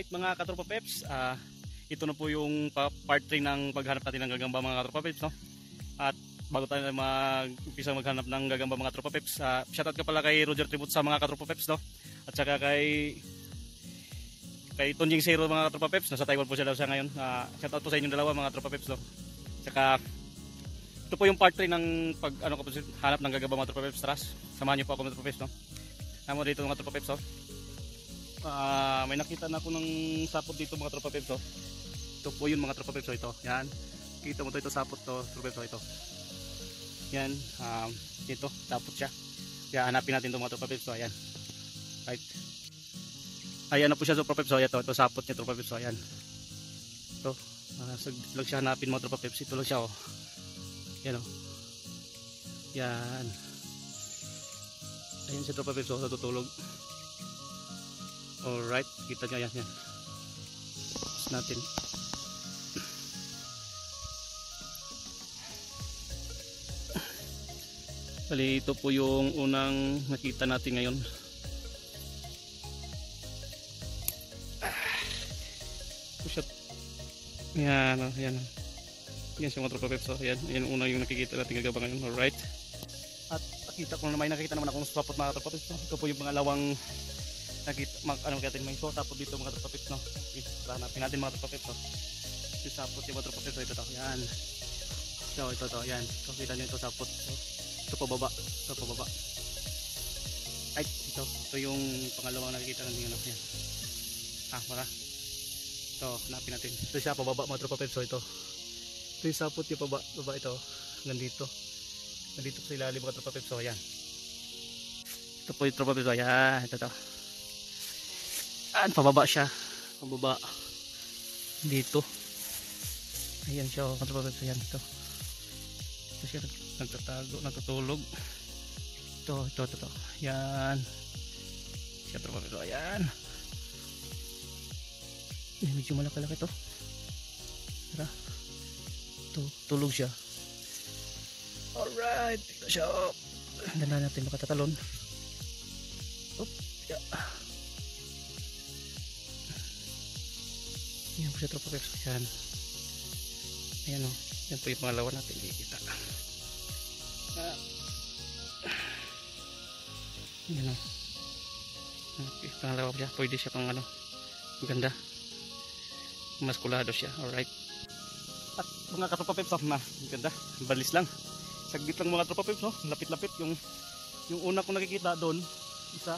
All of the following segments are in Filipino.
Mga katropa peps, ito na po yung part 3 ng paghanap natin ng gagamba mga katropa peps, no? At bago tayo mag-umpisa maghanap ng gagamba mga katropa peps, shoutout ka pala kay Roger Tribute sa mga katropa peps, no? At saka kay Tonjing Zero mga katropa peps, nasa Taiwan po sila sa ngayon. Shoutout po sa inyong dalawa mga katropa peps, no? At saka ito po yung part 3 ng hanap ng gagamba mga katropa peps. Tara, samahan niyo po ako mga katropa peps, no? Tama dito mga katropa peps, no? May nakita na ako ng sapot dito mga tropa peps, oh. Ito po yun mga tropa peps, oh, ito. Yan. Kita mo to, ito sapot to, tropa peps, oh, ito. Yan, ito, sapot siya. Kaya hanapin natin ito mga tropa peps, oh, ayan. Right. Ayan na po siya sa tropa peps, oh, ito sapot niya tropa peps, oh, ayan. Ito, saglit lang siya hanapin mga tropa peps, ito lang siya, oh. Yan, oh. Yan. Ayan si tropa peps, oh, natutulog. Alright, kita nyo yan. Tapos natin. Bali, ito po yung unang nakita natin ngayon. Push up. Yan, yan. Yan siya mga tropa peps. Yan, yan unang yung nakikita natin gagamba ngayon. Alright. At nakita ko na may nakikita naman akong sapot mga tropa peps. Ito po yung pangalawang nakita may sapot dito mga tropa peps, no? Okay, hanapin natin mga tropa peps, no? Yung sapot yung mga tropa peps, ito, yan. Ito, yan. So, kita nyo ito sapot. Ito pababa. Ay, ito yung pangalawang nakikita natin, ano? Yan. Para. Ito, hanapin natin. Ito siya pababa mga tropa peps, so ito. Ito yung sapot yung baba ito. Nandito sa ilalim mga tropa peps, so yan. Ito po yung tropa peps, so yan. Ito. Pababa siya, pababa dito. Ayan siya, kontrol siya ito. Ito siya nagtatago, natutulog. Ito. Yan. Siya tropa ito, ayan. Medyo malaki-laki ito. Tara. Ito, tulog siya. Alright, ito siya. Dandan natin makatatalon. Yeah. Yan po siya tropa peps, yan. Ayan o, yan po yung pangalawa natin kikita. Yan o. Okay, pangalawa po siya, pwede siya pang ano, ganda. Maskulado siya, alright. At mga katropa peps, ganda, balis lang. Saglit lang mga tropa peps, no? Lapit-lapit yung una kong nakikita doon, isa.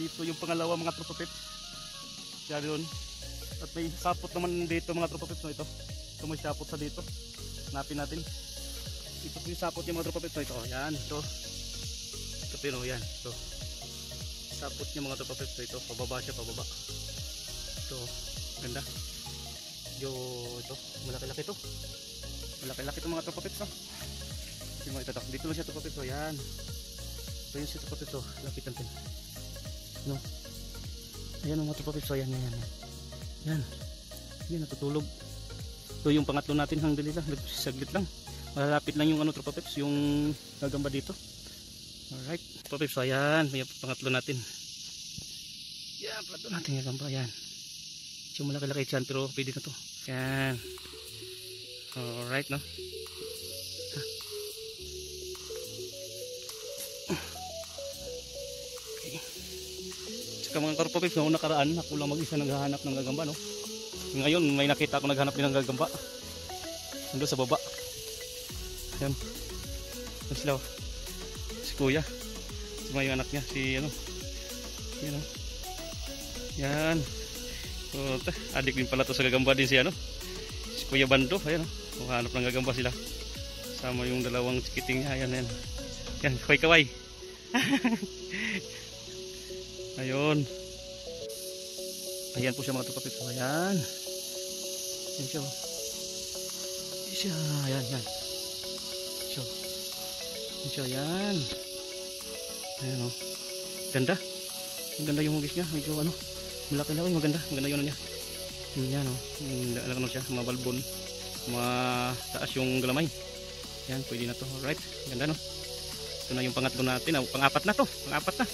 Dito yung pangalawa mga tropa peps. Siya doon. At may sapot naman dito mga tropa peps, no? Ito may sapot sa dito. Hanapin natin. Ito po yung sapot yung mga tropa peps, no? Ito, yan, ito pero yan, ito sapot niya mga tropa peps, no? Ito, pababa siya, pababa. Ito, ganda. Ito, malaki-laki ito. Malaki-laki ito mga tropa peps, no? Dito lang siya tropa peps, no? Yan. Ito yung siya tropa peps, no? Lapit natin, no? Ayan mga tropa peps, no? Yan, natutulog. Ito yung pangatlo natin, hangdali lang, saglit lang. Malapit lang yung ano tropa peps, yung gagamba dito. Alright, tropa peps, ayan, may pangatlo natin. Yan, pangatlo natin yung gagamba, yan. Yung malaki-laki dyan, pero pwede na to. Yan. Alright, no? Okay. Tsaka mga tropa peps, noong nakaraan, ako lang mag-isa naghahanap ng gagamba, no? Ngayon may nakita ako naghanap din ng gagamba nandun sa baba. Yan, sila, si kuya, si yung anak niya, si ano, yan, yan. So, adik din pala to sa gagamba din si ano, si Kuya Bando. Ayan, hanap ng gagamba sila sama yung dalawang chikiting niya. Ayan, yan, kaway. Ayun, ayan po siya mga tropa peps. Ayan. Yan siya. Ayan. Yan siya, yan. Ayan o. Ganda. Ang ganda yung hugis niya. Medyo ano, Malaki-laki, maganda. Maganda yun niya. Yan o. Ano siya, mga balbon. Mataas yung galamay. Yan, pwede na to. Alright, ganda no. Ito na yung pangatlo natin. Pang-apat na to. Pang-apat na.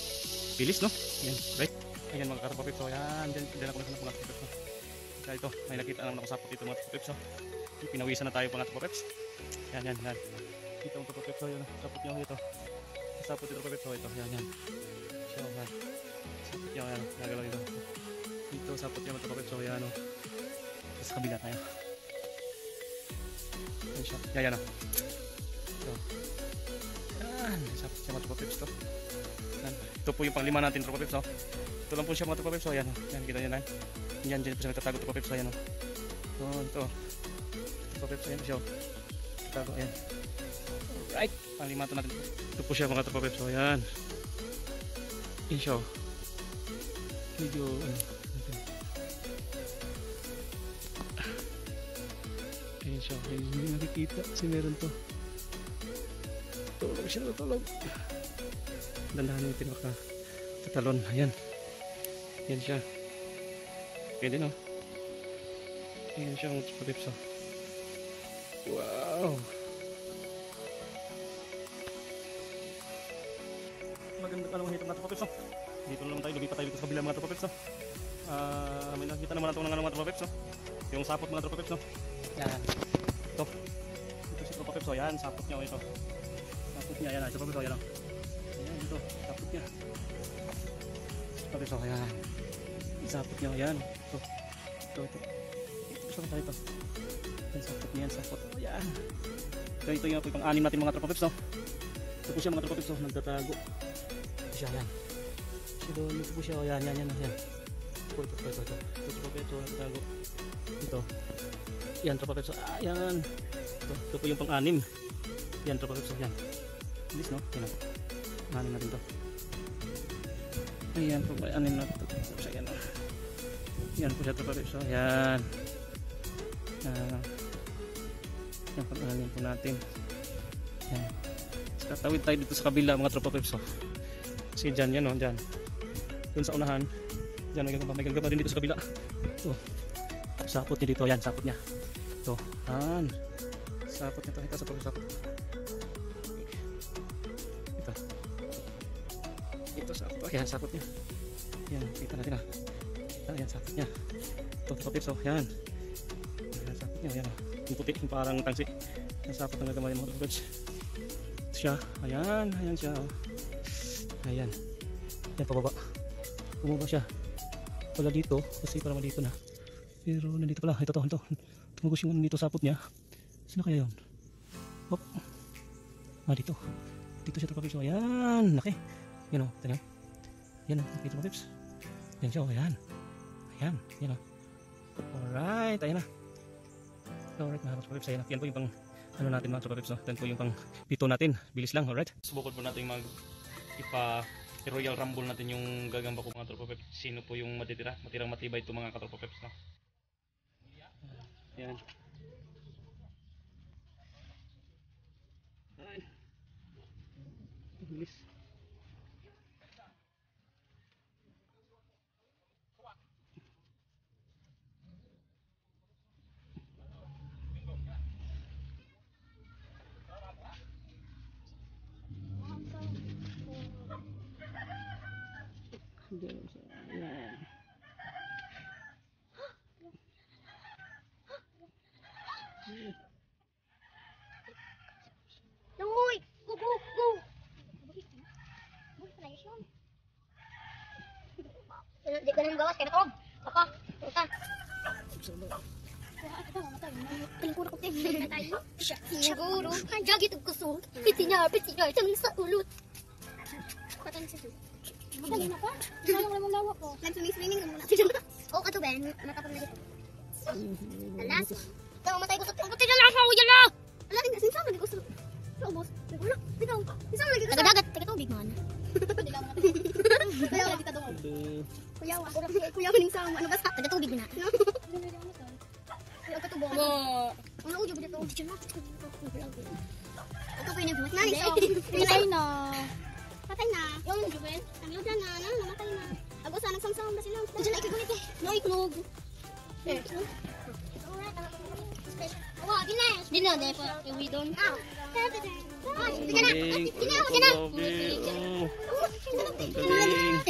Bilis no. Yan, right. Ayan mga katropa peps. So yan, dyan ako na sa mga katropa peps. Kaya ito, may nakita naman ako sapot dito mga katropa peps. So, pinawisan na tayo mga katropa peps. Yan, yan, yan. Kita ang katropa peps. So yan, sapot nyo ito. Sapot dito katropa peps. So ito, yan, yan. So yan. Sapot nyo, yan. Nagalaw ito. Dito, sapot nyo mga katropa peps. So yan o. Sa kabila tayo. Yan siya. Yan, yan o. So. Yan. Sapot siya mga katropa peps to. Yan. Ito po yung panglima natin tropa peps. Ito lang po siya mga tropa peps. Yan, yan, kita nyo na. Yan, dyan po siya nagtatago tropa peps. Yan o. So, ito. Tropa peps. Yan po siya o. Nagtatago. Yan. Alright. Panglima ito natin. Ito po siya mga tropa peps. Yan. Yan siya o. Medyo ayan siya. Hindi nakikita kasi meron to. Tulog siya. Tulog. Dandahan natin baka tatalon. Ayan. Ayan siya. Pwede no. Ayan siya ang tropa. Wow. Maganda ka naman hitong mga tropa. Dito na naman tayo. Lumipat tayo dito sa kabila mga tropa. May nakita naman natin ng mga tropa. Yung sapot mga tropa. Yan. Ito. Ito si tropa. Yan. Sapot niya. Ito. Sapot niya. Yan. Ito tropa. Yan. Ayan, ito, sapot niya. Sapot niya, ayan. Sapot niya, ayan. Ito. Ito tayo ito. Ayan, sapot niya, yan, sapot. Ayan. Ito yung pang-anim natin mga tropa peps, no? Ito po siya mga tropa peps, no? Nagtatago. Ito siya, ayan. Ito po siya, ayan, ayan. Ito tropa peps, nagtatago. Ito. Ayan, tropa peps, ayan. Ito po yung pang-anim. Ayan, tropa peps, ayan. Bilis, no? Ayan. Anin natin to. Ayan po, anin natin to. Ayan o. Ayan po siya tropa peps. Ayan. Ayan po, anin po natin. Ayan. Tatawid tayo dito sa kabila mga tropa peps. Kasi dyan, yan o, dyan. Doon sa unahan. Dyan, may gagamba din dito sa kabila. Ito. Sapot niya dito. Ayan, sapot niya. Ito. Ayan. Sapot niya ito. Ito, sapot. Ayan, sapot niya. Ayan, kita natin ah. Ayan, sapot niya. Ito, tropa peps. Ayan. Ayan, sapot niya. Ayan. Yung puti, yung parang tangsi. Ayan, sapot ng nagamay mga tropa peps. Ito siya. Ayan, ayan siya. Ayan. Ayan, pababa. Bumaba siya. Wala dito, kasi parang dito na. Pero nandito pala. Ito. Tumugos yung dito sapot niya. Sino kaya yun? Hop. Dito. Dito siya tropa peps. Ayan, laki. Yan o, ito niyo. Yan o, dito mga peps. Yan siya o, ayan. Ayan, yan o. Alright, ayan na. Alright mga tropa peps, ayan na. Yan po yung pang, ano natin mga tropa peps. Yan po yung pang pito natin. Bilis lang, alright. Subukan po natin i-royal rumble natin yung gagamba ko mga tropa peps. Sino po yung matirang matibay ito mga katropa peps. Yan. Bilis. Ayan. Uy! Go! Di ka nang gawas, kaya natog. Ako, punta. Palingkura ko tayo. Siguro. Jagit ang kusog. Pitinyar, tanong sa ulot. Patang sa doon. Magaling na pa? Sayang naman lawak ko. Nag-swimming ka muna. Oo ka to, Ben. Matapang na dito. Alas. Ito, matay ko sa tingin. Pati na lang ako, yan lang! Ala, tingnan. Sinsama lagi ko sa... Ubos. Wala. Ikaw. Sinsama lagi ko sa... Tagadagat. Taga-tubig man. Kuya, wala kita doon. Kuya, maning sama. Ano ba sa? Taga-tubig na. Kuya, katubo. Ano ujo ba dito? Ito po yung nagbuhat. Patay na. Yung Juben. Ang luda na. Namatay na. Ako sa nagsamsam ba sila? Diyan na ikagunit eh. No, iknog. Eh. Wow, di na, di pa. Iwi doon. Di ka na. Di na, di na. Ang galing.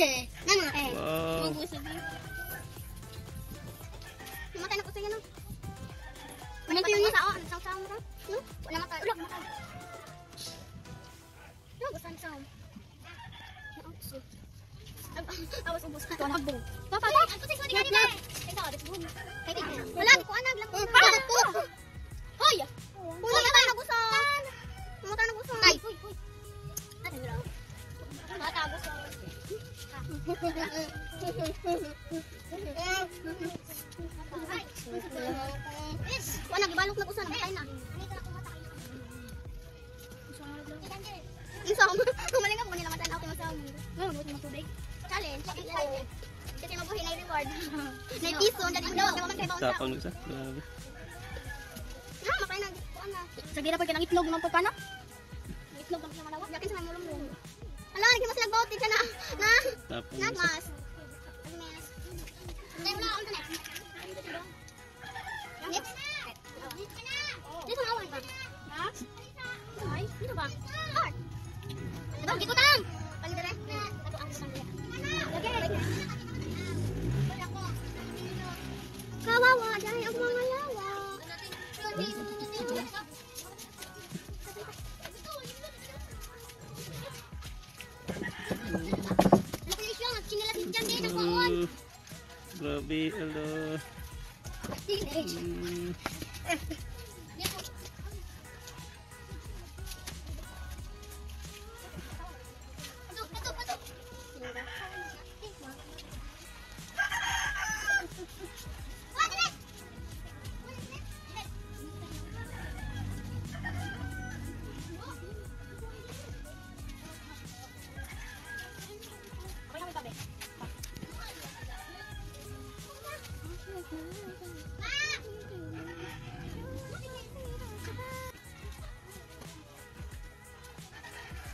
Nana, Wow. Namatay na ko sa'yo, no? Namatay yun sa ako. Nagsam-sam mo, no? Wala matay. Wala matay. No, gusan-sam. Awas ubos ka. Nagbong. Papa, ako sa iswari kanina. Wala, ko anag lang. Para ko. Hoy! Namatay na gusan. Namatay na gusan. Ay, hoy, hoy. Ano lang? Namatay na gusan. Wala, gibalok na gusan. Namatay na. Insam. Kumaling ako, nila matan ako masam. Buti mo tubig. Challenge. Kasi mabuhay na reward. May piso, dali mo naman kayo baon sa. Tapang isa. Grabe. Na, makay na. Kuan na. Sige na pa ng itlog ng pagkana. Itlog ng malawa. Yakin sa mulong. Ala, hindi mo sila bautin ka na. Na. Tapang isa. Nagmas. Dahil wala akong tanet. Next. Dito na awan ba? Ha? Ay, dito ba? Art. Diba, di ko tang! Palidere. Ato ang sangya. Kawawa, dahil ang mga lawa. Laki siya, sinilas dyan din ang kawan. Grabe, ala.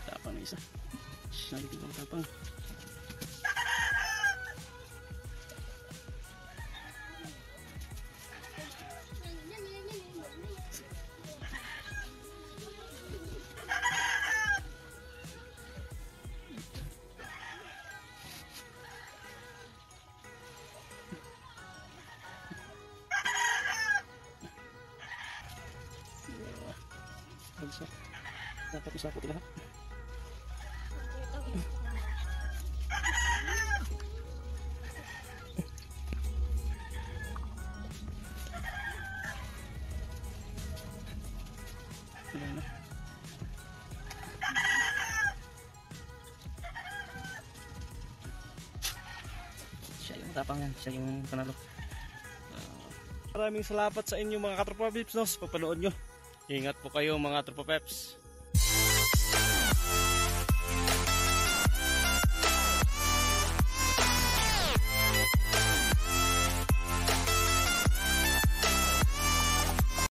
Tapang na isa. Nalipid ang tapang. Bagsak. Dapat masakot lahat. Wala na. Siya yung tapang yan. Siya yung panalo. Maraming salamat sa inyo mga katropa peps, no, sa pagpanood nyo. Ingat po kayo mga katropa peps.